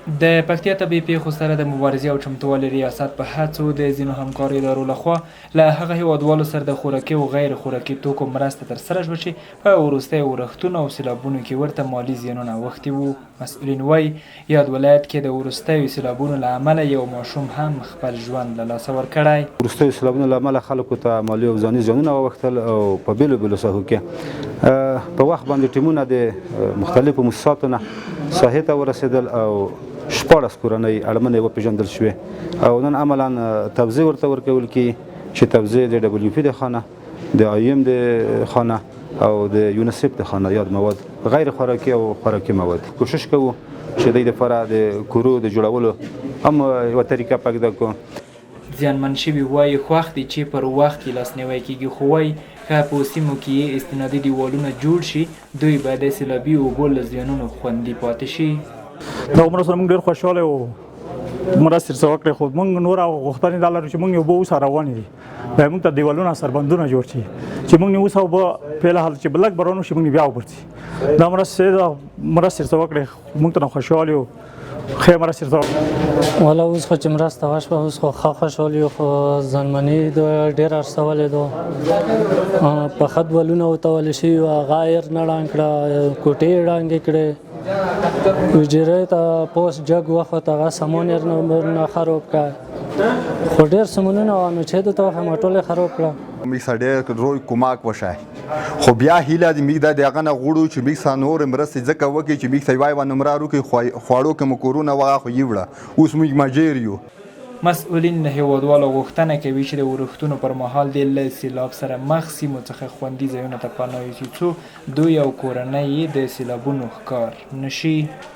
د پکتیا طبیعي پیښو سره د مبارزې او چمتووالي ریاست په هڅو د ځینو همکارو ادارو لخوا له هغه هیوادوالو سره د خوراکي او غیر خوراکي توکو مرسته ترسره شوه چې په وروستیو ورښتونو او سیلابونو کې ورته مالي زیانونه اوښتي وو. مسؤلین وایي یاد ولایت کې د وروستیو سیلابونو له امله یو ماشوم هم خپل ژوند له لاسه ورکړی. وروستیو سیلابونو له امله خلکو ته مالي او ځاني زیانونه واوښتل او په بیلو بیلو ساحو کې په وخت باندې ټیمونه د مختلفو مؤسساتو نه ساحې ته ورسېدل او 14 کورنۍ اړمنې وپېژندل شوې او نن عملا توزیع ورته ورکول کېږي چې توزیع د دبلیو پي د خانه د IOM د خانه او د یونیسف د خانه یاد مواد غیر خوراکي او خوراکي مواد کوشش کوو چې دوی دپاره د کورو د جوړولو هم یوه طریقه پیدا کړو. زیانمن شوي وایي خوښ دي چې پر وخت کې لاسنیوی کېږي، خو وایي که په سیمو کې یې استنادي دیوالونه جوړ شي دوی به د سیلابي اوبو له زیانونو خوندي پاتې شي. د عمر سره موږ ډېر خوشحاله وو، مرستې ورسره وکړې، خو موږ نور غوښتنې دا لرو چې موږ اوبه اوس روانې دي، باید موږ ته دیوالونه سربندونه جوړ شي چې موږ نه اوس اوبه فعل حال چې بلک برانو شي موږ بیا وبرسي. دا مرستې ورسره وکړې موږ ته خوشحاله یو، ښې مرستې ورسره والا اوس خو چې مرسته وشوه اوس خو ښه خوشحال یو، خو زلمني ډېر ارسولی دو، په ښه دیوالونه وتولی شوي وو، هغه ایر نه ړنګ کړه، کوټې یې ړنګې کړې، حجرې ته پوست جګ وخوت، هغه سامان یې نه خراب کړه، خو ډېر سامانونه وو نو چې ته وخیم ټول یې خراب کړه. میک سره ډېر روی کمک وشای، خو بیا هیله د میک د هغه نه غواړو چې میک سره نور مرستې ځکه وکړي چې میک سره یوه نمره وکړي، خواړو کې مو کورونه وغه خو یې وړه، اوس موږ مجبور یو. مسؤلین د هیوادوالو غوښتنه کوي چې د ورښتونو پر مهال د له سیلاب سره مخ سیمو څخه خوندي ځایونو ته پناه یوسي څو دوی او کورنۍ یې د سیلابونو ښکار نشي.